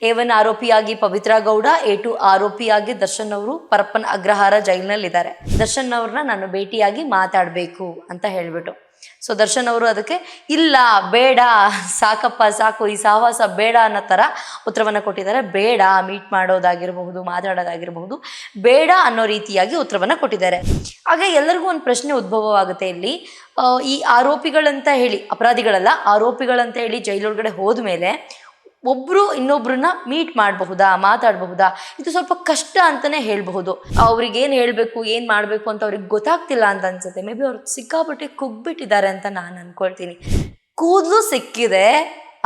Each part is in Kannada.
A1 ಆರೋಪಿಯಾಗಿ ಪವಿತ್ರ ಗೌಡ, A2 ಆರೋಪಿಯಾಗಿ ದರ್ಶನ್ ಅವರು ಪರಪ್ಪನ ಅಗ್ರಹಾರ ಜೈಲಿನಲ್ಲಿದ್ದಾರೆ. ದರ್ಶನ್ ಅವ್ರನ್ನ ನಾನು ಭೇಟಿಯಾಗಿ ಮಾತಾಡಬೇಕು ಅಂತ ಹೇಳ್ಬಿಟ್ಟು ಸೊ ದರ್ಶನ್ ಅವರು ಅದಕ್ಕೆ ಇಲ್ಲ ಬೇಡ ಸಾಕಪ್ಪ ಸಾಕು ಈ ಸಹವಾಸ ಬೇಡ ಅನ್ನೋ ಥರ ಉತ್ತರವನ್ನು ಕೊಟ್ಟಿದ್ದಾರೆ. ಬೇಡ ಮೀಟ್ ಮಾಡೋದಾಗಿರಬಹುದು, ಮಾತಾಡೋದಾಗಿರಬಹುದು, ಬೇಡ ಅನ್ನೋ ರೀತಿಯಾಗಿ ಉತ್ತರವನ್ನು ಕೊಟ್ಟಿದ್ದಾರೆ. ಹಾಗೆ ಎಲ್ಲರಿಗೂ ಒಂದು ಪ್ರಶ್ನೆ ಉದ್ಭವವಾಗುತ್ತೆ ಇಲ್ಲಿ. ಈ ಆರೋಪಿಗಳಂತ ಹೇಳಿ, ಅಪರಾಧಿಗಳಲ್ಲ ಆರೋಪಿಗಳಂತ ಹೇಳಿ ಜೈಲೊಳಗಡೆ ಹೋದ ಮೇಲೆ ಒಬ್ಬರು ಇನ್ನೊಬ್ರನ್ನ ಮೀಟ್ ಮಾಡಬಹುದಾ, ಮಾತಾಡಬಹುದಾ, ಇದು ಸ್ವಲ್ಪ ಕಷ್ಟ ಅಂತಲೇ ಹೇಳಬಹುದು. ಅವ್ರಿಗೇನು ಹೇಳಬೇಕು, ಏನು ಮಾಡಬೇಕು ಅಂತ ಅವ್ರಿಗೆ ಗೊತ್ತಾಗ್ತಿಲ್ಲ ಅಂತ ಅನ್ಸುತ್ತೆ. ಮೇ ಬಿ ಅವ್ರು ಸಿಕ್ಕಾಪಟ್ಟೆ ಕುಗ್ಬಿಟ್ಟಿದ್ದಾರೆ ಅಂತ ನಾನು ಅಂದ್ಕೊಳ್ತೀನಿ. ಕೂದಲು ಸಿಕ್ಕಿದೆ,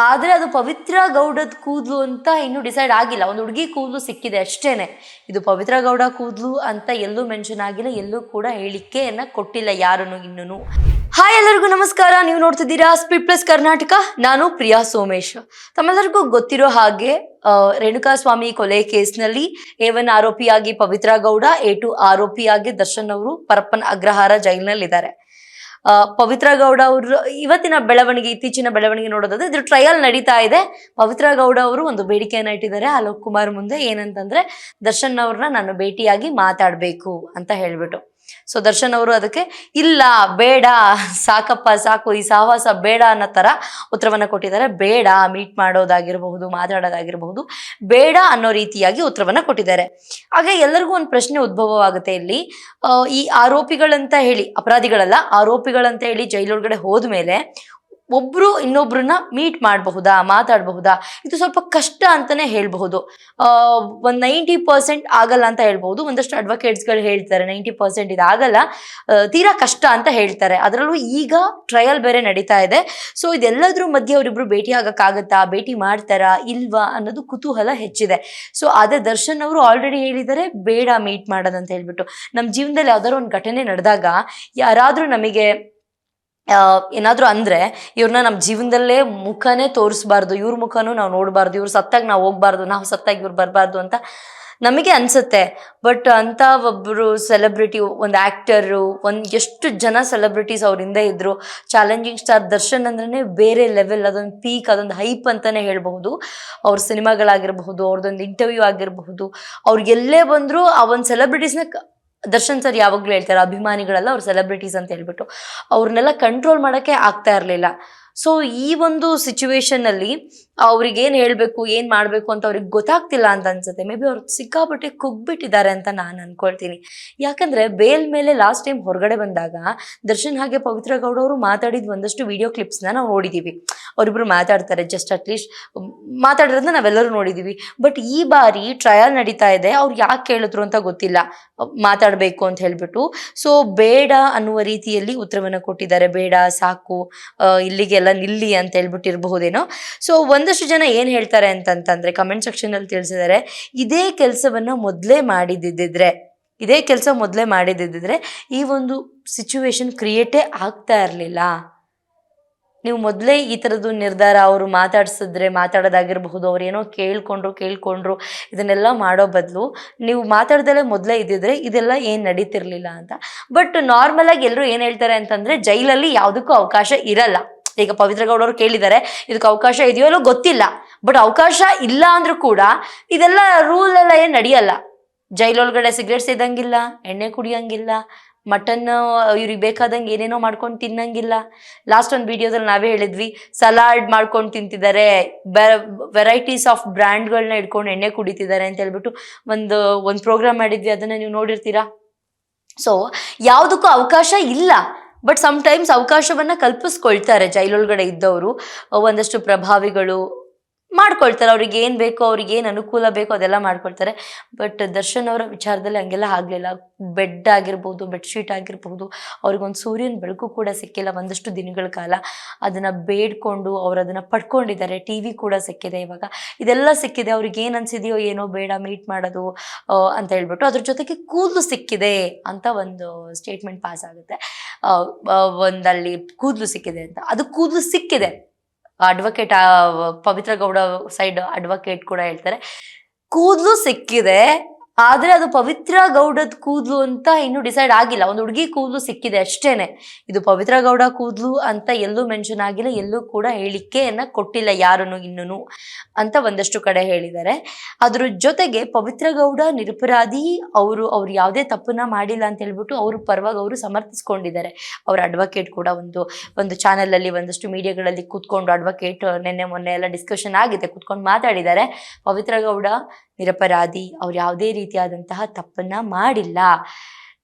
ಆದರೆ ಅದು ಪವಿತ್ರ ಗೌಡದ ಕೂದಲು ಅಂತ ಇನ್ನೂ ಡಿಸೈಡ್ ಆಗಿಲ್ಲ. ಒಂದು ಹುಡುಗಿ ಕೂದಲು ಸಿಕ್ಕಿದೆ ಅಷ್ಟೇನೆ. ಇದು ಪವಿತ್ರ ಗೌಡ ಕೂದಲು ಅಂತ ಎಲ್ಲೂ ಮೆನ್ಷನ್ ಆಗಿಲ್ಲ, ಎಲ್ಲೂ ಕೂಡ ಹೇಳಿಕೆಯನ್ನು ಕೊಟ್ಟಿಲ್ಲ ಯಾರೂ ಇನ್ನೂ. ಹಾಯ್ ಎಲ್ಲರಿಗೂ ನಮಸ್ಕಾರ. ನೀವು ನೋಡ್ತಿದ್ದೀರಾ ಸ್ಪೀಡ್ ಪ್ಲಸ್ ಕರ್ನಾಟಕ. ನಾನು ಪ್ರಿಯಾ ಸೋಮೇಶ್. ತಮ್ಮೆಲ್ಲರಿಗೂ ಗೊತ್ತಿರೋ ಹಾಗೆ ರೇಣುಕಾಸ್ವಾಮಿ ಕೊಲೆ ಕೇಸ್ನಲ್ಲಿ A1 ಆರೋಪಿಯಾಗಿ ಪವಿತ್ರ ಗೌಡ, A2 ಆರೋಪಿಯಾಗಿ ದರ್ಶನ್ ಅವರು ಪರಪ್ಪನ ಅಗ್ರಹಾರ ಜೈಲಿನಲ್ಲಿದ್ದಾರೆ. ಪವಿತ್ರ ಗೌಡ ಅವರು ಇವತ್ತಿನ ಬೆಳವಣಿಗೆ, ಇತ್ತೀಚಿನ ಬೆಳವಣಿಗೆ ನೋಡೋದಾದ್ರೆ ಇದ್ರ ಟ್ರಯಲ್ ನಡೀತಾ ಇದೆ. ಪವಿತ್ರ ಗೌಡ ಅವರು ಒಂದು ಬೇಡಿಕೆಯನ್ನು ಇಟ್ಟಿದ್ದಾರೆ ಅಲೋಕ್ ಕುಮಾರ್ ಮುಂದೆ. ಏನಂತಂದ್ರೆ ದರ್ಶನ್ ಅವ್ರನ್ನ ನಾನು ಭೇಟಿಯಾಗಿ ಮಾತಾಡಬೇಕು ಅಂತ ಹೇಳ್ಬಿಟ್ಟು ಸೊ ದರ್ಶನ್ ಅವರು ಅದಕ್ಕೆ ಇಲ್ಲ ಬೇಡ ಸಾಕಪ್ಪ ಸಾಕು ಈ ಸಹವಾಸ ಬೇಡ ಅನ್ನೋ ಥರ ಉತ್ತರವನ್ನು ಕೊಟ್ಟಿದ್ದಾರೆ. ಬೇಡ ಮೀಟ್ ಮಾಡೋದಾಗಿರಬಹುದು, ಮಾತಾಡೋದಾಗಿರಬಹುದು, ಬೇಡ ಅನ್ನೋ ರೀತಿಯಾಗಿ ಉತ್ತರವನ್ನು ಕೊಟ್ಟಿದ್ದಾರೆ. ಹಾಗೆ ಎಲ್ಲರಿಗೂ ಒಂದು ಪ್ರಶ್ನೆ ಉದ್ಭವವಾಗುತ್ತೆ ಇಲ್ಲಿ. ಈ ಆರೋಪಿಗಳಂತ ಹೇಳಿ, ಅಪರಾಧಿಗಳಲ್ಲ ಆರೋಪಿಗಳಂತ ಹೇಳಿ ಜೈಲೊಳಗಡೆ ಹೋದ ಮೇಲೆ ಒಬ್ಬರು ಇನ್ನೊಬ್ರನ್ನ ಮೀಟ್ ಮಾಡಬಹುದಾ, ಮಾತಾಡಬಹುದಾ, ಇದು ಸ್ವಲ್ಪ ಕಷ್ಟ ಅಂತಲೇ ಹೇಳಬಹುದು. ಒಂದು 90% ಆಗಲ್ಲ ಅಂತ ಹೇಳ್ಬಹುದು. ಒಂದಷ್ಟು ಅಡ್ವೊಕೇಟ್ಸ್ಗಳು ಹೇಳ್ತಾರೆ 90% ಇದಾಗಲ್ಲ, ತೀರಾ ಕಷ್ಟ ಅಂತ ಹೇಳ್ತಾರೆ. ಅದರಲ್ಲೂ ಈಗ ಟ್ರಯಲ್ ಬೇರೆ ನಡೀತಾ ಇದೆ. ಸೊ ಇದೆಲ್ಲದ್ರ ಮಧ್ಯೆ ಅವರಿಬ್ರು ಭೇಟಿ ಆಗಕ್ಕಾಗತ್ತಾ, ಭೇಟಿ ಮಾಡ್ತಾರಾ ಇಲ್ವಾ ಅನ್ನೋದು ಕುತೂಹಲ ಹೆಚ್ಚಿದೆ. ಸೊ ಅದೇ ದರ್ಶನ್ ಅವರು ಆಲ್ರೆಡಿ ಹೇಳಿದ್ದಾರೆ ಬೇಡ ಮೀಟ್ ಮಾಡೋದಂತ ಹೇಳ್ಬಿಟ್ಟು. ನಮ್ಮ ಜೀವನದಲ್ಲಿ ಯಾವ್ದಾದ್ರು ಒಂದು ಘಟನೆ ನಡೆದಾಗ ಯಾರಾದರೂ ನಮಗೆ ಏನಾದರೂ ಅಂದರೆ ಇವ್ರನ್ನ ನಮ್ಮ ಜೀವನದಲ್ಲೇ ಮುಖನೇ ತೋರಿಸ್ಬಾರ್ದು, ಇವ್ರ ಮುಖನೂ ನಾವು ನೋಡಬಾರ್ದು, ಇವ್ರು ಸತ್ತಾಗ ನಾವು ಹೋಗ್ಬಾರ್ದು, ನಾವು ಸತ್ತಾಗ ಇವ್ರು ಬರಬಾರ್ದು ಅಂತ ನಮಗೆ ಅನಿಸುತ್ತೆ. ಬಟ್ ಅಂಥ ಒಬ್ಬರು ಸೆಲೆಬ್ರಿಟಿ, ಒಂದು ಆ್ಯಕ್ಟರು, ಎಷ್ಟು ಜನ ಸೆಲೆಬ್ರಿಟೀಸ್ ಅವರಿಂದ ಇದ್ದರು. ಚಾಲೆಂಜಿಂಗ್ ಸ್ಟಾರ್ ದರ್ಶನ್ ಅಂದ್ರೆ ಬೇರೆ ಲೆವೆಲ್, ಅದೊಂದು ಪೀಕ್, ಅದೊಂದು ಹೈಪ್ ಅಂತಲೇ ಹೇಳ್ಬಹುದು. ಅವ್ರ ಸಿನಿಮಾಗಳಾಗಿರಬಹುದು, ಅವ್ರದ್ದೊಂದು ಇಂಟರ್ವ್ಯೂ ಆಗಿರಬಹುದು, ಅವ್ರಿಗೆಲ್ಲೇ ಬಂದರೂ ಆ ಒಂದು ಸೆಲೆಬ್ರಿಟೀಸ್ನ ದರ್ಶನ್ ಸರ್ ಯಾವಾಗಲೂ ಹೇಳ್ತಾರೆ ಅಭಿಮಾನಿಗಳೆಲ್ಲ ಅವ್ರು ಸೆಲೆಬ್ರಿಟೀಸ್ ಅಂತ ಹೇಳ್ಬಿಟ್ಟು ಅವ್ರನ್ನೆಲ್ಲ ಕಂಟ್ರೋಲ್ ಮಾಡೋಕ್ಕೆ ಆಗ್ತಾ ಇರಲಿಲ್ಲ. ಸೊ ಈ ಒಂದು ಸಿಚುವೇಶನ್ನಲ್ಲಿ ಅವ್ರಿಗೇನು ಹೇಳಬೇಕು, ಏನು ಮಾಡಬೇಕು ಅಂತ ಅವ್ರಿಗೆ ಗೊತ್ತಾಗ್ತಿಲ್ಲ ಅಂತ ಅನ್ಸುತ್ತೆ. ಮೇ ಬಿ ಅವ್ರು ಸಿಕ್ಕಾಪಟ್ಟೆ ಕುಗ್ಬಿಟ್ಟಿದ್ದಾರೆ ಅಂತ ನಾನು ಅಂದ್ಕೊಳ್ತೀನಿ. ಯಾಕಂದರೆ ಬೇಲ್ ಮೇಲೆ ಲಾಸ್ಟ್ ಟೈಮ್ ಹೊರಗಡೆ ಬಂದಾಗ ದರ್ಶನ್ ಹಾಗೆ ಪವಿತ್ರ ಗೌಡ ಅವರು ಮಾತಾಡಿದ ಒಂದಷ್ಟು ವಿಡಿಯೋ ಕ್ಲಿಪ್ಸ್ನ ನಾವು ನೋಡಿದ್ದೀವಿ. ಅವರಿಬ್ಬರು ಮಾತಾಡ್ತಾರೆ, ಜಸ್ಟ್ ಅಟ್ಲೀಸ್ಟ್ ಮಾತಾಡಿರೋದನ್ನ ನಾವೆಲ್ಲರೂ ನೋಡಿದ್ದೀವಿ. ಬಟ್ ಈ ಬಾರಿ ಟ್ರಯಲ್ ನಡೀತಾ ಇದೆ, ಅವ್ರು ಯಾಕೆ ಕೇಳಿದ್ರು ಅಂತ ಗೊತ್ತಿಲ್ಲ ಮಾತಾಡಬೇಕು ಅಂತ ಹೇಳ್ಬಿಟ್ಟು. ಸೊ ಬೇಡ ಅನ್ನುವ ರೀತಿಯಲ್ಲಿ ಉತ್ತರವನ್ನು ಕೊಟ್ಟಿದ್ದಾರೆ. ಬೇಡ ಸಾಕು ಇಲ್ಲಿಗೆಲ್ಲ ನಿಲ್ಲಿ ಅಂತ ಹೇಳ್ಬಿಟ್ಟಿರಬಹುದೇನೋ. ಸೊ ಒಂದಷ್ಟು ಜನ ಏನು ಹೇಳ್ತಾರೆ ಅಂತಂತಂದ್ರೆ ಕಮೆಂಟ್ ಸೆಕ್ಷನಲ್ಲಿ ತಿಳಿಸಿದ್ದಾರೆ, ಇದೇ ಕೆಲಸವನ್ನು ಮೊದಲೇ ಮಾಡಿದ್ದಿದ್ರೆ ಈ ಒಂದು ಸಿಚುವೇಶನ್ ಕ್ರಿಯೇಟೇ ಆಗ್ತಾ ಇರಲಿಲ್ಲ. ನೀವು ಮೊದಲೇ ಈ ಥರದ್ದು ನಿರ್ಧಾರ ಅವರು ಮಾತಾಡೋದಾಗಿರಬಹುದು, ಅವ್ರು ಏನೋ ಕೇಳ್ಕೊಂಡ್ರು ಇದನ್ನೆಲ್ಲ ಮಾಡೋ ಬದಲು ನೀವು ಮಾತಾಡ್ದಲ್ಲೇ ಮೊದಲೇ ಇದ್ದಿದ್ರೆ ಇದೆಲ್ಲ ಏನು ನಡೀತಿರ್ಲಿಲ್ಲ ಅಂತ. ಬಟ್ ನಾರ್ಮಲಾಗಿ ಎಲ್ಲರೂ ಏನು ಹೇಳ್ತಾರೆ ಅಂತಂದರೆ ಜೈಲಲ್ಲಿ ಯಾವುದಕ್ಕೂ ಅವಕಾಶ ಇರಲ್ಲ. ಈಗ ಪವಿತ್ರ ಗೌಡ ಅವರು ಕೇಳಿದ್ದಾರೆ, ಇದಕ್ಕೆ ಅವಕಾಶ ಇದೆಯೋ ಇಲ್ಲೋ ಗೊತ್ತಿಲ್ಲ. ಬಟ್ ಅವಕಾಶ ಇಲ್ಲ ಅಂದ್ರೂ ಕೂಡ ಇದೆಲ್ಲ ರೂಲ್ ಎಲ್ಲ ಏನು ನಡೆಯಲ್ಲ. ಜೈಲೊಳಗಡೆ ಸಿಗರೇಟ್ ಸೇದಂಗಿಲ್ಲ, ಎಣ್ಣೆ ಕುಡಿಯೋಂಗಿಲ್ಲ, ಮಟನ್ ಇವ್ರಿಗೆ ಬೇಕಾದಂಗೆ ಏನೇನೋ ಮಾಡ್ಕೊಂಡು ತಿನ್ನಂಗಿಲ್ಲ. ಲಾಸ್ಟ್ ಒಂದು ವಿಡಿಯೋದಲ್ಲಿ ನಾವೇ ಹೇಳಿದ್ವಿ, ಸಲಾಡ್ ಮಾಡ್ಕೊಂಡು ತಿಂತಿದ್ದಾರೆ, ವೆರೈಟೀಸ್ ಆಫ್ ಬ್ರ್ಯಾಂಡ್ಗಳನ್ನ ಇಟ್ಕೊಂಡು ಎಣ್ಣೆ ಕುಡಿತಿದ್ದಾರೆ ಅಂತ ಹೇಳ್ಬಿಟ್ಟು ಒಂದು ಪ್ರೋಗ್ರಾಮ್ ಮಾಡಿದ್ವಿ, ಅದನ್ನು ನೀವು ನೋಡಿರ್ತೀರಾ. ಸೊ ಯಾವುದಕ್ಕೂ ಅವಕಾಶ ಇಲ್ಲ. ಬಟ್ ಸಮ್ಟೈಮ್ಸ್ ಅವಕಾಶವನ್ನು ಕಲ್ಪಿಸ್ಕೊಳ್ತಾರೆ ಜೈಲೊಳಗಡೆ ಇದ್ದವರು. ಒಂದಷ್ಟು ಪ್ರಭಾವಿಗಳು ಮಾಡ್ಕೊಳ್ತಾರೆ, ಅವ್ರಿಗೆ ಏನು ಬೇಕೋ, ಅವ್ರಿಗೆ ಏನು ಅನುಕೂಲ ಬೇಕೋ ಅದೆಲ್ಲ ಮಾಡ್ಕೊಳ್ತಾರೆ. ಬಟ್ ದರ್ಶನ್ ಅವರ ವಿಚಾರದಲ್ಲಿ ಹಂಗೆಲ್ಲ ಆಗಲಿಲ್ಲ. ಬೆಡ್ ಆಗಿರ್ಬೋದು, ಬೆಡ್ಶೀಟ್ ಆಗಿರ್ಬೋದು, ಅವ್ರಿಗೊಂದು ಸೂರ್ಯನ ಬೆಳಕು ಕೂಡ ಸಿಕ್ಕಿಲ್ಲ ಒಂದಷ್ಟು ದಿನಗಳ ಕಾಲ. ಅದನ್ನು ಬೇಡ್ಕೊಂಡು ಅವ್ರು ಅದನ್ನು ಪಡ್ಕೊಂಡಿದ್ದಾರೆ. TV ಕೂಡ ಸಿಕ್ಕಿದೆ ಇವಾಗ, ಇದೆಲ್ಲ ಸಿಕ್ಕಿದೆ. ಅವ್ರಿಗೆ ಏನು ಅನಿಸಿದೆಯೋ ಏನೋ ಬೇಡ ಮೀಟ್ ಮಾಡೋದು ಅಂತ ಹೇಳ್ಬಿಟ್ಟು ಅದ್ರ ಜೊತೆಗೆ ಕೂದಲು ಸಿಕ್ಕಿದೆ ಅಂತ ಒಂದು ಸ್ಟೇಟ್ಮೆಂಟ್ ಪಾಸ್ ಆಗುತ್ತೆ. ಒಂದಲ್ಲಿ ಕೂದಲು ಸಿಕ್ಕಿದೆ ಅಂತ, ಅದು ಕೂದಲು ಸಿಕ್ಕಿದೆ. Advocate Pavithra Gowda side advocate ಕೂಡ ಹೇಳ್ತಾರೆ ಕೂದಲು ಸಿಕ್ಕಿದೆ, ಆದ್ರೆ ಅದು ಪವಿತ್ರ ಗೌಡದ ಕೂದ್ಲು ಅಂತ ಇನ್ನು ಡಿಸೈಡ್ ಆಗಿಲ್ಲ. ಒಂದು ಹುಡುಗಿ ಕೂದ್ಲು ಸಿಕ್ಕಿದೆ ಅಷ್ಟೇನೆ. ಇದು ಪವಿತ್ರ ಗೌಡ ಕೂದ್ಲು ಅಂತ ಎಲ್ಲೂ ಮೆನ್ಷನ್ ಆಗಿಲ್ಲ, ಎಲ್ಲೂ ಕೂಡ ಹೇಳಿಕೆಯನ್ನ ಕೊಟ್ಟಿಲ್ಲ ಯಾರನ್ನು ಇನ್ನೂ ಅಂತ ಒಂದಷ್ಟು ಕಡೆ ಹೇಳಿದ್ದಾರೆ. ಅದ್ರ ಜೊತೆಗೆ ಪವಿತ್ರ ಗೌಡ ನಿರಪರಾಧಿ, ಅವ್ರು ಯಾವುದೇ ತಪ್ಪನ್ನ ಮಾಡಿಲ್ಲ ಅಂತ ಹೇಳ್ಬಿಟ್ಟು ಅವ್ರ ಪರವಾಗಿ ಅವರು ಸಮರ್ಥಿಸ್ಕೊಂಡಿದ್ದಾರೆ. ಅವ್ರ ಅಡ್ವೊಕೇಟ್ ಕೂಡ ಒಂದು ಚಾನೆಲ್ ಅಲ್ಲಿ ಒಂದಷ್ಟು ಮೀಡಿಯಾಗಳಲ್ಲಿ ಕೂತ್ಕೊಂಡು ಅಡ್ವೊಕೇಟ್ ನಿನ್ನೆ ಮೊನ್ನೆ ಎಲ್ಲ ಡಿಸ್ಕಷನ್ ಆಗಿದೆ, ಕೂತ್ಕೊಂಡು ಮಾತಾಡಿದ್ದಾರೆ. ಪವಿತ್ರ ಗೌಡ ನಿರಪರಾಧಿ, ಅವ್ರು ಯಾವುದೇ ರೀತಿಯಾದಂತಹ ತಪ್ಪನ್ನ ಮಾಡಿಲ್ಲ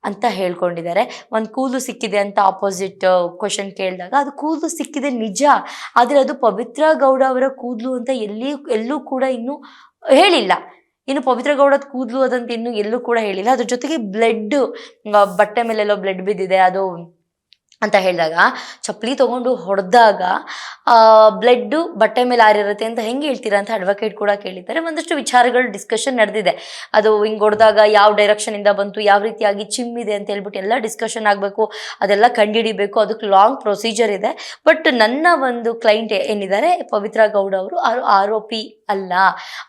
ಅಂತ ಹೇಳ್ಕೊಂಡಿದ್ದಾರೆ. ಒಂದು ಕೂದಲು ಸಿಕ್ಕಿದೆ ಅಂತ ಆಪೋಸಿಟ್ ಕ್ವಶನ್ ಕೇಳಿದಾಗ ಅದು ಕೂದಲು ಸಿಕ್ಕಿದೆ ನಿಜ, ಆದರೆ ಅದು ಪವಿತ್ರ ಗೌಡ ಅವರ ಕೂದಲು ಅಂತ ಎಲ್ಲೂ ಕೂಡ ಇನ್ನೂ ಹೇಳಿಲ್ಲ. ಇನ್ನು ಪವಿತ್ರ ಗೌಡದ ಕೂದಲು ಅದಂತ ಇನ್ನು ಎಲ್ಲೂ ಕೂಡ ಹೇಳಿಲ್ಲ. ಅದ್ರ ಜೊತೆಗೆ ಬ್ಲಡ್, ಬಟ್ಟೆ ಮೇಲೆಲ್ಲೋ ಬ್ಲಡ್ ಬಿದ್ದಿದೆ ಅದು ಅಂತ ಹೇಳಿದಾಗ, ಚಪ್ಪಲಿ ತಗೊಂಡು ಹೊಡೆದಾಗ ಬ್ಲಡ್ಡು ಬಟ್ಟೆ ಮೇಲೆ ಆರಿರುತ್ತೆ ಅಂತ ಹೆಂಗೆ ಹೇಳ್ತೀರಾ ಅಂತ ಅಡ್ವೊಕೇಟ್ ಕೂಡ ಕೇಳಿದ್ದಾರೆ. ಒಂದಷ್ಟು ವಿಚಾರಗಳು ಡಿಸ್ಕಷನ್ ನಡೆದಿದೆ. ಅದು ಹಿಂಗೆ ಹೊಡೆದಾಗ ಯಾವ ಡೈರೆಕ್ಷನಿಂದ ಬಂತು, ಯಾವ ರೀತಿಯಾಗಿ ಚಿಮ್ಮಿದೆ ಅಂತ ಹೇಳ್ಬಿಟ್ಟು ಎಲ್ಲ ಡಿಸ್ಕಷನ್ ಆಗಬೇಕು, ಅದೆಲ್ಲ ಕಂಡುಹಿಡಿಬೇಕು, ಅದಕ್ಕೆ ಲಾಂಗ್ ಪ್ರೊಸೀಜರ್ ಇದೆ. ಬಟ್ ನನ್ನ ಒಂದು ಕ್ಲೈಂಟ್ ಏನಿದ್ದಾರೆ ಪವಿತ್ರ ಗೌಡ ಅವರು ಆರೋಪಿ ಅಲ್ಲ,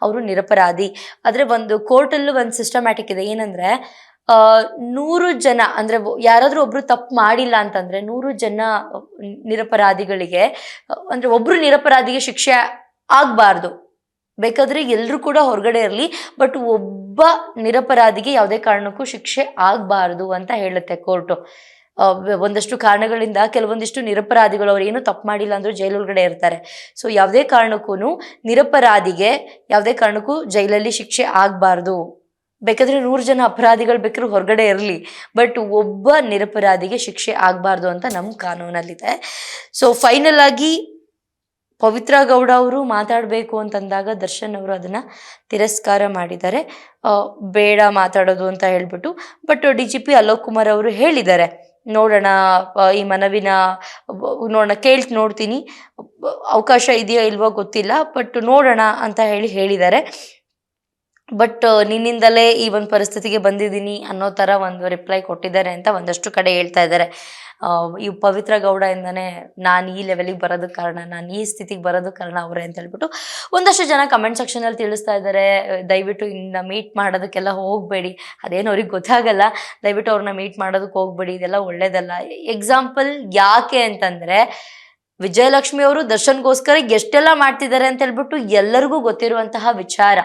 ಅವರು ನಿರಪರಾಧಿ. ಆದರೆ ಒಂದು ಕೋರ್ಟಲ್ಲೂ ಒಂದು ಸಿಸ್ಟಮ್ಯಾಟಿಕ್ ಇದೆ, ಏನಂದರೆ 100 ಜನ ಅಂದರೆ ಯಾರಾದರೂ ಒಬ್ರು ತಪ್ಪು ಮಾಡಿಲ್ಲ ಅಂತಂದರೆ 100 ಜನ ನಿರಪರಾಧಿಗಳಿಗೆ ಅಂದರೆ ಒಬ್ರು ನಿರಪರಾಧಿಗೆ ಶಿಕ್ಷೆ ಆಗಬಾರ್ದು. ಬೇಕಾದರೆ ಎಲ್ಲರೂ ಕೂಡ ಹೊರಗಡೆ ಇರಲಿ, ಬಟ್ ಒಬ್ಬ ನಿರಪರಾಧಿಗೆ ಯಾವುದೇ ಕಾರಣಕ್ಕೂ ಶಿಕ್ಷೆ ಆಗಬಾರ್ದು ಅಂತ ಹೇಳುತ್ತೆ ಕೋರ್ಟು. ಒಂದಷ್ಟು ಕಾರಣಗಳಿಂದ ಕೆಲವೊಂದಿಷ್ಟು ನಿರಪರಾಧಿಗಳು ಅವ್ರು ಏನೂ ತಪ್ಪು ಮಾಡಿಲ್ಲ ಅಂದರೂ ಜೈಲೊಳಗಡೆ ಇರ್ತಾರೆ. ಸೊ ಯಾವುದೇ ಕಾರಣಕ್ಕೂ ನಿರಪರಾಧಿಗೆ ಯಾವುದೇ ಕಾರಣಕ್ಕೂ ಜೈಲಲ್ಲಿ ಶಿಕ್ಷೆ ಆಗಬಾರ್ದು. ಬೇಕಾದರೆ 100 ಜನ ಅಪರಾಧಿಗಳು ಬೇಕಾದ್ರೂ ಹೊರಗಡೆ ಇರಲಿ, ಬಟ್ ಒಬ್ಬ ನಿರಪರಾಧಿಗೆ ಶಿಕ್ಷೆ ಆಗಬಾರ್ದು ಅಂತ ನಮ್ಮ ಕಾನೂನಲ್ಲಿದೆ. ಸೊ ಫೈನಲ್ ಆಗಿ ಪವಿತ್ರ ಗೌಡ ಅವರು ಮಾತಾಡಬೇಕು ಅಂತಂದಾಗ ದರ್ಶನ್ ಅವರು ಅದನ್ನು ತಿರಸ್ಕಾರ ಮಾಡಿದ್ದಾರೆ. ಬೇಡ ಮಾತಾಡೋದು ಅಂತ ಹೇಳ್ಬಿಟ್ಟು. ಬಟ್ DGP ಅಲೋಕ್ ಕುಮಾರ್ ಅವರು ಹೇಳಿದ್ದಾರೆ, ನೋಡೋಣ ಈ ಮನವಿನ ನೋಡೋಣ, ನೋಡ್ತೀನಿ, ಅವಕಾಶ ಇದೆಯೋ ಇಲ್ವೋ ಗೊತ್ತಿಲ್ಲ, ಬಟ್ ನೋಡೋಣ ಅಂತ ಹೇಳಿದ್ದಾರೆ. ಬಟ್ ನಿನ್ನಿಂದಲೇ ಈ ಒಂದು ಪರಿಸ್ಥಿತಿಗೆ ಬಂದಿದ್ದೀನಿ ಅನ್ನೋ ಥರ ಒಂದು ರಿಪ್ಲೈ ಕೊಟ್ಟಿದ್ದಾರೆ ಅಂತ ಒಂದಷ್ಟು ಕಡೆ ಹೇಳ್ತಾ ಇದ್ದಾರೆ. ಈ ಪವಿತ್ರ ಗೌಡಯಿಂದನೇ ನಾನು ಈ ಲೆವೆಲಿಗೆ ಬರೋದಕ್ಕೆ ಕಾರಣ, ನಾನು ಈ ಸ್ಥಿತಿಗೆ ಬರೋದಕ್ಕೆ ಕಾರಣ ಅವರೇ ಅಂತ ಹೇಳ್ಬಿಟ್ಟು ಒಂದಷ್ಟು ಜನ ಕಮೆಂಟ್ ಸೆಕ್ಷನಲ್ಲಿ ತಿಳಿಸ್ತಾ ಇದ್ದಾರೆ. ದಯವಿಟ್ಟು ಇನ್ನು ಮೀಟ್ ಮಾಡೋದಕ್ಕೆಲ್ಲ ಹೋಗಬೇಡಿ, ಅದೇನು ಅವ್ರಿಗೆ ಗೊತ್ತಾಗಲ್ಲ, ದಯವಿಟ್ಟು ಅವ್ರನ್ನ ಮೀಟ್ ಮಾಡೋದಕ್ಕೆ ಹೋಗಬೇಡಿ, ಇದೆಲ್ಲ ಒಳ್ಳೇದಲ್ಲ. ಎಕ್ಸಾಂಪಲ್ ಯಾಕೆ ಅಂತಂದರೆ, ವಿಜಯಲಕ್ಷ್ಮಿ ಅವರು ದರ್ಶನ್ಗೋಸ್ಕರ ಎಷ್ಟೆಲ್ಲ ಮಾಡ್ತಿದ್ದಾರೆ ಅಂತ ಹೇಳ್ಬಿಟ್ಟು ಎಲ್ಲರಿಗೂ ಗೊತ್ತಿರುವಂತಹ ವಿಚಾರ.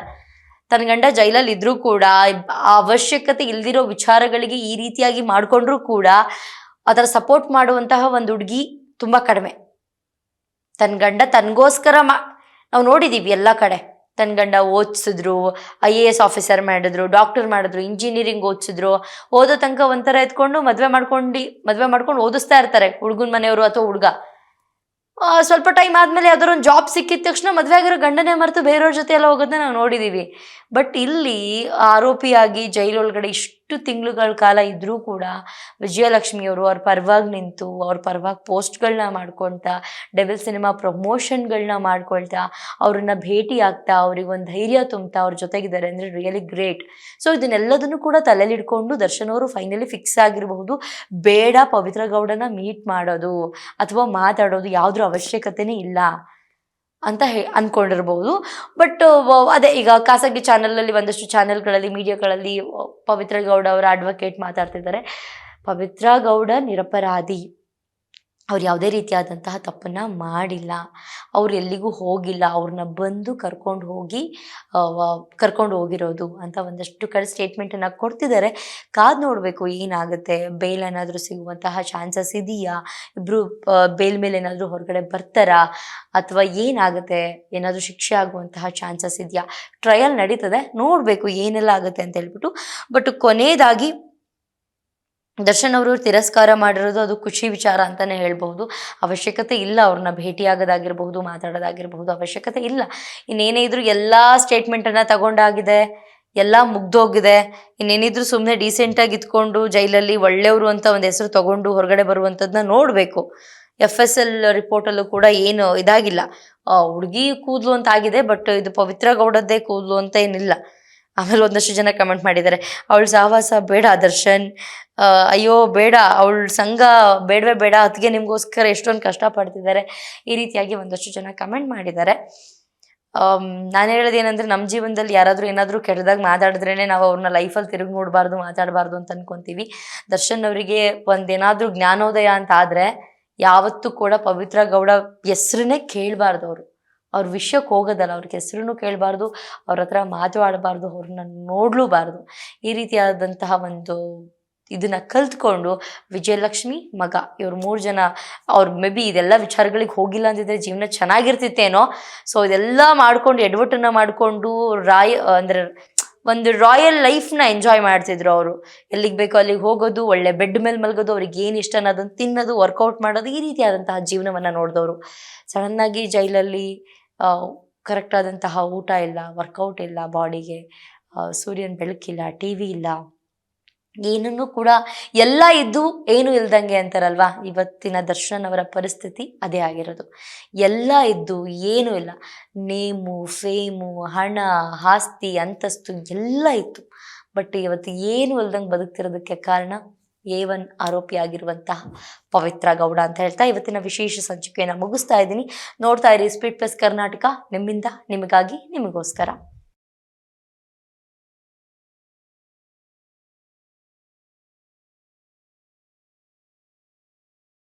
ತನ್ನ ಗಂಡ ಜೈಲಲ್ಲಿ ಇದ್ರೂ ಕೂಡ ಅವಶ್ಯಕತೆ ಇಲ್ದಿರೋ ವಿಚಾರಗಳಿಗೆ ಈ ರೀತಿಯಾಗಿ ಮಾಡಿಕೊಂಡ್ರೂ ಕೂಡ ಅದರ ಸಪೋರ್ಟ್ ಮಾಡುವಂತಹ ಒಂದು ಹುಡುಗಿ ತುಂಬ ಕಡಿಮೆ. ತನ್ನ ಗಂಡ ತನಗೋಸ್ಕರ ನಾವು ನೋಡಿದ್ದೀವಿ ಎಲ್ಲ ಕಡೆ. ತನ್ನ ಗಂಡ ಓದಿಸಿದ್ರು, IAS ಆಫೀಸರ್ ಮಾಡಿದ್ರು, ಡಾಕ್ಟರ್ ಮಾಡಿದ್ರು, ಇಂಜಿನಿಯರಿಂಗ್ ಓದಿಸಿದ್ರು, ಓದೋ ತನಕ ಒಂಥರ ಎತ್ಕೊಂಡು ಮದುವೆ ಮಾಡ್ಕೊಂಡು ಓದಿಸ್ತಾ ಇರ್ತಾರೆ ಹುಡುಗನ ಮನೆಯವರು ಅಥವಾ ಹುಡುಗ. ಸ್ವಲ್ಪ ಟೈಮ್ ಆದಮೇಲೆ ಯಾವ್ದಾದ್ರು ಒಂದು ಜಾಬ್ ಸಿಕ್ಕಿದ ತಕ್ಷಣ ಮದುವೆ ಆಗಿರೋ ಗಂಡನೇ ಮರೆತು ಬೇರೆಯವ್ರ ಜೊತೆ ಎಲ್ಲ ಹೋಗೋದನ್ನ ನಾವು ನೋಡಿದ್ದೀವಿ. ಬಟ್ ಇಲ್ಲಿ ಆರೋಪಿಯಾಗಿ ಜೈಲೊಳಗಡೆ ಇಷ್ಟು ತಿಂಗಳುಗಳ ಕಾಲ ಇದ್ರೂ ಕೂಡ ವಿಜಯಲಕ್ಷ್ಮಿಯವರು ಅವ್ರ ಪರವಾಗಿ ನಿಂತು, ಅವ್ರ ಪರವಾಗಿ ಪೋಸ್ಟ್ಗಳನ್ನ ಮಾಡ್ಕೊಳ್ತಾ, ಡೆವಿಲ್ ಸಿನಿಮಾ ಪ್ರಮೋಷನ್ಗಳನ್ನ ಮಾಡ್ಕೊಳ್ತಾ, ಅವ್ರನ್ನ ಭೇಟಿ ಆಗ್ತಾ, ಅವ್ರಿಗೆ ಒಂದು ಧೈರ್ಯ ತುಂಬ್ತಾ ಅವ್ರ ಜೊತೆಗಿದ್ದಾರೆ ಅಂದರೆ ರಿಯಲಿ ಗ್ರೇಟ್. ಸೊ ಇದನ್ನೆಲ್ಲದನ್ನು ಕೂಡ ತಲೆಯಲ್ಲಿ ಇಟ್ಕೊಂಡು ದರ್ಶನ್ ಅವರು ಫೈನಲಿ ಫಿಕ್ಸ್ ಆಗಿರಬಹುದು, ಬೇಡ ಪವಿತ್ರ ಗೌಡನ ಮೀಟ್ ಮಾಡೋದು ಅಥವಾ ಮಾತಾಡೋದು ಯಾವುದ್ರ ಅವಶ್ಯಕತೆನೇ ಇಲ್ಲ ಅಂತ ಅಂದ್ಕೊಂಡಿರ್ಬೋದು. ಬಟ್ ಅದೇ ಈಗ ಖಾಸಗಿ ಚಾನಲಲ್ಲಿ ಒಂದಷ್ಟು ಚಾನೆಲ್ಗಳಲ್ಲಿ ಮೀಡಿಯಾಗಳಲ್ಲಿ ಪವಿತ್ರ ಗೌಡ ಅವರ ಅಡ್ವೊಕೇಟ್ ಮಾತಾಡ್ತಿದ್ದಾರೆ, ಪವಿತ್ರ ಗೌಡ ನಿರಪರಾಧಿ, ಅವ್ರು ಯಾವುದೇ ರೀತಿಯಾದಂತಹ ತಪ್ಪನ್ನು ಮಾಡಿಲ್ಲ, ಅವ್ರು ಎಲ್ಲಿಗೂ ಹೋಗಿಲ್ಲ, ಅವ್ರನ್ನ ಬಂದು ಕರ್ಕೊಂಡು ಹೋಗಿರೋದು ಅಂತ ಒಂದಷ್ಟು ಕಡೆ ಸ್ಟೇಟ್ಮೆಂಟನ್ನು ಕೊಡ್ತಿದ್ದಾರೆ. ಕಾದು ನೋಡಬೇಕು ಏನಾಗುತ್ತೆ, ಬೇಲ್ ಏನಾದರೂ ಸಿಗುವಂತಹ ಚಾನ್ಸಸ್ ಇದೆಯಾ, ಇಬ್ಬರು ಬೇಲ್ ಮೇಲೆ ಏನಾದರೂ ಹೊರಗಡೆ ಬರ್ತಾರಾ ಅಥವಾ ಏನಾಗುತ್ತೆ, ಏನಾದರೂ ಶಿಕ್ಷೆ ಆಗುವಂತಹ ಚಾನ್ಸಸ್ ಇದೆಯಾ, ಟ್ರಯಲ್ ನಡೀತದೆ, ನೋಡಬೇಕು ಏನೆಲ್ಲ ಆಗುತ್ತೆ ಅಂತ ಹೇಳ್ಬಿಟ್ಟು. ಬಟ್ ಕೊನೆಯದಾಗಿ ದರ್ಶನ್ ಅವರು ತಿರಸ್ಕಾರ ಮಾಡಿರೋದು ಅದು ಖುಷಿ ವಿಚಾರ ಅಂತಲೇ ಹೇಳ್ಬಹುದು. ಅವಶ್ಯಕತೆ ಇಲ್ಲ ಅವ್ರನ್ನ ಭೇಟಿಯಾಗೋದಾಗಿರ್ಬಹುದು, ಮಾತಾಡೋದಾಗಿರ್ಬಹುದು, ಅವಶ್ಯಕತೆ ಇಲ್ಲ. ಇನ್ನೇನೇ ಇದ್ರೂ ಎಲ್ಲ ಸ್ಟೇಟ್ಮೆಂಟನ್ನು ತಗೊಂಡಾಗಿದೆ, ಎಲ್ಲ ಮುಗ್ದೋಗಿದೆ. ಇನ್ನೇನಿದ್ರು ಸುಮ್ಮನೆ ಡೀಸೆಂಟಾಗಿ ಇದ್ಕೊಂಡು ಜೈಲಲ್ಲಿ ಒಳ್ಳೆಯವರು ಅಂತ ಒಂದು ಹೆಸರು ತಗೊಂಡು ಹೊರಗಡೆ ಬರುವಂಥದ್ದನ್ನ ನೋಡಬೇಕು. FSL ರಿಪೋರ್ಟಲ್ಲೂ ಕೂಡ ಏನು ಇದಾಗಿಲ್ಲ, ಹುಡುಗಿ ಕೂದಲು ಅಂತ ಆಗಿದೆ, ಬಟ್ ಇದು ಪವಿತ್ರ ಗೌಡದ್ದೇ ಕೂದಲು ಅಂತ ಏನಿಲ್ಲ. ಆಮೇಲೆ ಒಂದಷ್ಟು ಜನ ಕಮೆಂಟ್ ಮಾಡಿದ್ದಾರೆ, ಅವಳ ಸಹವಾಸ ಬೇಡ ದರ್ಶನ್, ಅಯ್ಯೋ ಬೇಡ, ಅವಳ ಸಂಘ ಬೇಡವೇ ಬೇಡ, ಅದಕ್ಕೆ ನಿಮಗೋಸ್ಕರ ಎಷ್ಟೊಂದು ಕಷ್ಟಪಡ್ತಿದ್ದಾರೆ, ಈ ರೀತಿಯಾಗಿ ಒಂದಷ್ಟು ಜನ ಕಮೆಂಟ್ ಮಾಡಿದ್ದಾರೆ. ನಾನು ಹೇಳೋದೇನೆಂದ್ರೆ ನಮ್ಮ ಜೀವನದಲ್ಲಿ ಯಾರಾದರೂ ಏನಾದರೂ ಕೆಟ್ಟದಾಗ ಮಾತಾಡಿದ್ರೇ ನಾವು ಅವ್ರನ್ನ ಲೈಫಲ್ಲಿ ತಿರುಗಿ ನೋಡಬಾರ್ದು, ಮಾತಾಡಬಾರ್ದು ಅಂತ ಅನ್ಕೊತೀವಿ. ದರ್ಶನ್ ಅವರಿಗೆ ಒಂದೇನಾದರೂ ಜ್ಞಾನೋದಯ ಅಂತ ಆದರೆ ಯಾವತ್ತೂ ಕೂಡ ಪವಿತ್ರ ಗೌಡ ಹೆಸ್ರನ್ನೇ ಕೇಳಬಾರ್ದು ಅವರು. ಅವ್ರ ವಿಷಯಕ್ಕೆ ಹೋಗೋದಲ್ಲ, ಅವ್ರಿಗೆ ಹೆಸ್ರನ್ನು ಕೇಳಬಾರ್ದು, ಅವ್ರ ಹತ್ರ ಮಾತು ಆಡಬಾರ್ದು, ಅವ್ರನ್ನ ನೋಡಲೂಬಾರ್ದು. ಈ ರೀತಿಯಾದಂತಹ ಒಂದು ಇದನ್ನ ಕಲ್ತ್ಕೊಂಡು ವಿಜಯಲಕ್ಷ್ಮಿ ಮಗ ಇವ್ರು 3 ಜನ ಅವ್ರು ಮೇ ಬಿ ಇದೆಲ್ಲ ವಿಚಾರಗಳಿಗೆ ಹೋಗಿಲ್ಲ ಅಂತಿದ್ರೆ ಜೀವನ ಚೆನ್ನಾಗಿರ್ತಿತ್ತೇನೋ. ಸೊ ಇದೆಲ್ಲ ಮಾಡ್ಕೊಂಡು ಎಡವಟ್ಟನ್ನ ಮಾಡಿಕೊಂಡು ಅಂದರೆ ಒಂದು ರಾಯಲ್ ಲೈಫ್ನ ಎಂಜಾಯ್ ಮಾಡ್ತಿದ್ರು ಅವರು. ಎಲ್ಲಿಗೆ ಬೇಕೋ ಅಲ್ಲಿಗೆ ಹೋಗೋದು, ಒಳ್ಳೆ ಬೆಡ್ ಮೇಲೆ ಮಲಗೋದು, ಅವ್ರಿಗೆ ಏನು ಇಷ್ಟ ಅನ್ನೋದನ್ನು ತಿನ್ನೋದು, ವರ್ಕೌಟ್ ಮಾಡೋದು, ಈ ರೀತಿಯಾದಂತಹ ಜೀವನವನ್ನು ನೋಡಿದವರು. ಸಡನ್ನಾಗಿ ಜೈಲಲ್ಲಿ ಕರೆಕ್ಟ್ ಆದಂತಹ ಊಟ ಇಲ್ಲ, ವರ್ಕೌಟ್ ಇಲ್ಲ ಬಾಡಿಗೆ, ಸೂರ್ಯನ ಬೆಳಕಿಲ್ಲ, ಟಿ ವಿ ಇಲ್ಲ, ಏನನ್ನೂ ಕೂಡ ಎಲ್ಲ ಇದ್ದು ಏನು ಇಲ್ದಂಗೆ ಅಂತಾರಲ್ವಾ, ಇವತ್ತಿನ ದರ್ಶನ್ ಅವರ ಪರಿಸ್ಥಿತಿ ಅದೇ ಆಗಿರೋದು. ಎಲ್ಲ ಇದ್ದು ಏನೂ ಇಲ್ಲ, ನೇಮು, ಫೇಮು, ಹಣ, ಆಸ್ತಿ, ಅಂತಸ್ತು ಎಲ್ಲ ಇತ್ತು. ಬಟ್ ಇವತ್ತು ಏನು ಇಲ್ದಂಗೆ ಬದುಕ್ತಿರೋದಕ್ಕೆ ಕಾರಣ A1 ಆರೋಪಿ ಆಗಿರುವಂತಹ ಪವಿತ್ರ ಗೌಡ ಅಂತ ಹೇಳ್ತಾ ಇವತ್ತಿನ ವಿಶೇಷ ಸಂಚಿಕೆಯನ್ನು ಮುಗಿಸ್ತಾ ಇದ್ದೀನಿ. ನೋಡ್ತಾ ಇರಿ ಸ್ಪೀಡ್ ಪ್ಲಸ್ ಕರ್ನಾಟಕ, ನಿಮ್ಮಿಂದ ನಿಮಗಾಗಿ ನಿಮಗೋಸ್ಕರ.